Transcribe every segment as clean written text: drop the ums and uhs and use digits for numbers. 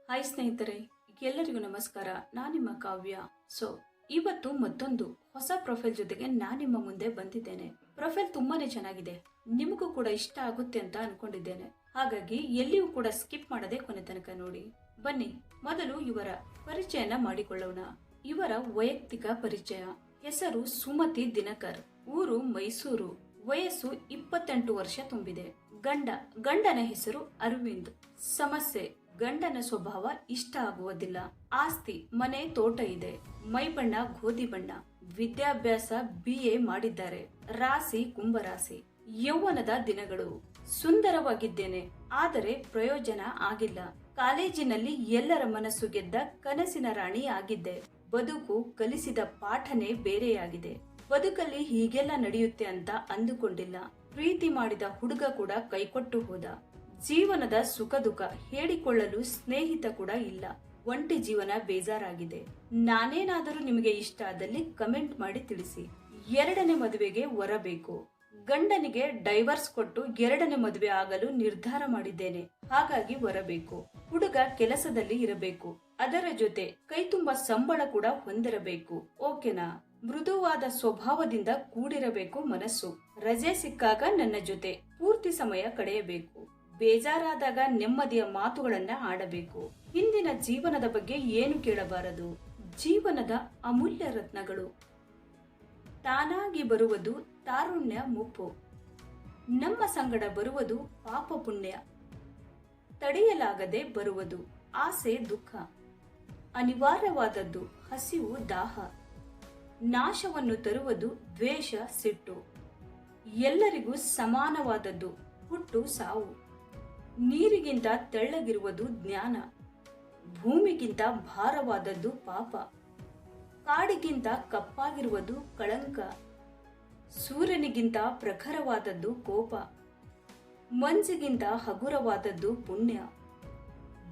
Hi ಸ್ನೇಹಿತರೆ, ಎಲ್ಲರಿಗೂ ನಮಸ್ಕಾರ. ನಾನು ನಿಮ್ಮ ಕಾವ್ಯ. ಇವತ್ತು ಮತ್ತೊಂದು ಹೊಸ ಪ್ರೊಫೈಲ್ ಜೊತೆಗೆ ನಾನು ನಿಮ್ಮ ಮುಂದೆ ಬಂದಿದ್ದೇನೆ. ಪ್ರೊಫೈಲ್ ತುಂಬಾನೇ ಚೆನ್ನಾಗಿದೆ, ನಿಮಗೂ ಕೂಡ ಇಷ್ಟ ಆಗುತ್ತೆ ಅಂತ ಅನ್ಕೊಂಡಿದ್ದೇನೆ. ಹಾಗಾಗಿ ಎಲ್ಲಿಯೂ ಕೂಡ ಸ್ಕಿಪ್ ಮಾಡದೆ ಕೊನೆ ತನಕ ನೋಡಿ. ಬನ್ನಿ ಮೊದಲು ಇವರ ಪರಿಚಯನ ಮಾಡಿಕೊಳ್ಳೋಣ. ಇವರ ವೈಯಕ್ತಿಕ ಪರಿಚಯ: ಹೆಸರು ಸುಮತಿ ದಿನಕರ್, ಊರು ಮೈಸೂರು, ವಯಸ್ಸು 28 ವರ್ಷ ತುಂಬಿದೆ. ಗಂಡನ ಹೆಸರು ಅರವಿಂದ್. ಸಮಸ್ಯೆ: ಗಂಡನ ಸ್ವಭಾವ ಇಷ್ಟ ಆಗುವುದಿಲ್ಲ. ಆಸ್ತಿ: ಮನೆ, ತೋಟ ಇದೆ. ಮೈ ಬಣ್ಣ ಗೋಧಿ ಬಣ್ಣ. ವಿದ್ಯಾಭ್ಯಾಸ BA ಮಾಡಿದ್ದಾರೆ. ರಾಶಿ ಕುಂಭರಾಶಿ. ಯೌವನದ ದಿನಗಳು: ಸುಂದರವಾಗಿದ್ದೇನೆ, ಆದರೆ ಪ್ರಯೋಜನ ಆಗಿಲ್ಲ. ಕಾಲೇಜಿನಲ್ಲಿ ಎಲ್ಲರ ಮನಸ್ಸು ಗೆದ್ದ ಕನಸಿನ ರಾಣಿ ಆಗಿದ್ದೆ. ಬದುಕು ಕಲಿಸಿದ ಪಾಠನೇ ಬೇರೆಯಾಗಿದೆ. ಬದುಕಲ್ಲಿ ಹೀಗೆಲ್ಲ ನಡೆಯುತ್ತೆ ಅಂತ ಅಂದುಕೊಂಡಿಲ್ಲ. ಪ್ರೀತಿ ಮಾಡಿದ ಹುಡುಗ ಕೂಡ ಕೈಕೊಟ್ಟು ಹೋದ. ಜೀವನದ ಸುಖ ದುಃಖ ಹೇಳಿಕೊಳ್ಳಲು ಸ್ನೇಹಿತ ಕೂಡ ಇಲ್ಲ. ಒಂಟಿ ಜೀವನ ಬೇಜಾರಾಗಿದೆ. ನಾನೇನಾದರೂ ನಿಮಗೆ ಇಷ್ಟ ಆದಲ್ಲಿ ಕಮೆಂಟ್ ಮಾಡಿ ತಿಳಿಸಿ. ಎರಡನೇ ಮದುವೆಗೆ ಹೊರಬೇಕು. ಗಂಡನಿಗೆ ಡೈವರ್ಸ್ ಕೊಟ್ಟು ಎರಡನೇ ಮದುವೆ ಆಗಲು ನಿರ್ಧಾರ ಮಾಡಿದ್ದೇನೆ. ಹಾಗಾಗಿ ಹೊರಬೇಕು. ಹುಡುಗ ಕೆಲಸದಲ್ಲಿ ಇರಬೇಕು. ಅದರ ಜೊತೆ ಕೈ ತುಂಬ ಸಂಬಳ ಕೂಡ ಹೊಂದಿರಬೇಕು. ಓಕೆನಾ? ಮೃದುವಾದ ಸ್ವಭಾವದಿಂದ ಕೂಡಿರಬೇಕು ಮನಸ್ಸು. ರಜೆ ಸಿಕ್ಕಾಗ ನನ್ನ ಜೊತೆ ಪೂರ್ತಿ ಸಮಯ ಕಳೆಯಬೇಕು. ಬೇಜಾರಾದಾಗ ನೆಮ್ಮದಿಯ ಮಾತುಗಳನ್ನ ಆಡಬೇಕು. ಹಿಂದಿನ ಜೀವನದ ಬಗ್ಗೆ ಏನು ಕೇಳಬಾರದು. ಜೀವನದ ಅಮೂಲ್ಯ ರತ್ನಗಳು: ತಾನಾಗಿ ಬರುವುದು ತಾರುಣ್ಯ ಮುಪ್ಪು. ನಮ್ಮ ಸಂಗಡ ಬರುವುದು ಪಾಪ ಪುಣ್ಯ. ತಡೆಯಲಾಗದೆ ಬರುವುದು ಆಸೆ ದುಃಖ. ಅನಿವಾರ್ಯವಾದದ್ದು ಹಸಿವು ದಾಹ. ನಾಶವನ್ನು ತರುವುದು ದ್ವೇಷ ಸಿಟ್ಟು. ಎಲ್ಲರಿಗೂ ಸಮಾನವಾದದ್ದು ಹುಟ್ಟು ಸಾವು. ನೀರಿಗಿಂತ ತೆಳ್ಳಗಿರುವುದು ಜ್ಞಾನ. ಭೂಮಿಗಿಂತ ಭಾರವಾದದ್ದು ಪಾಪ. ಕಾಡಿಗಿಂತ ಕಪ್ಪಾಗಿರುವುದು ಕಳಂಕ. ಸೂರ್ಯನಿಗಿಂತ ಪ್ರಖರವಾದದ್ದು ಕೋಪ. ಮಂಜಿಗಿಂತ ಹಗುರವಾದದ್ದು ಪುಣ್ಯ.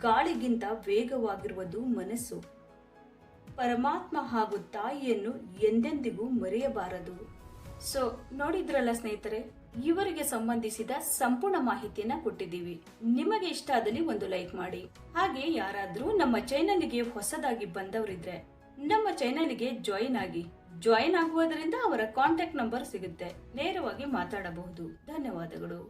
ಗಾಳಿಗಿಂತ ವೇಗವಾಗಿರುವುದು ಮನಸ್ಸು. ಪರಮಾತ್ಮ ಹಾಗೂ ತಾಯಿಯನ್ನು ಎಂದೆಂದಿಗೂ ಮರೆಯಬಾರದು. ನೋಡಿದ್ರಲ್ಲ ಸ್ನೇಹಿತರೆ, ಇವರಿಗೆ ಸಂಬಂಧಿಸಿದ ಸಂಪೂರ್ಣ ಮಾಹಿತಿಯನ್ನ ಕೊಟ್ಟಿದ್ದೀವಿ. ನಿಮಗೆ ಇಷ್ಟ ಆದಲ್ಲಿ ಒಂದು ಲೈಕ್ ಮಾಡಿ. ಹಾಗೆ ಯಾರಾದ್ರೂ ನಮ್ಮ ಚಾನೆಲ್ಗೆ ಹೊಸದಾಗಿ ಬಂದವರಿದ್ರೆ ನಮ್ಮ ಚಾನೆಲ್ಗೆ ಜಾಯಿನ್ ಆಗುವುದರಿಂದ ಅವರ ಕಾಂಟ್ಯಾಕ್ಟ್ ನಂಬರ್ ಸಿಗುತ್ತೆ. ನೇರವಾಗಿ ಮಾತಾಡಬಹುದು. ಧನ್ಯವಾದಗಳು.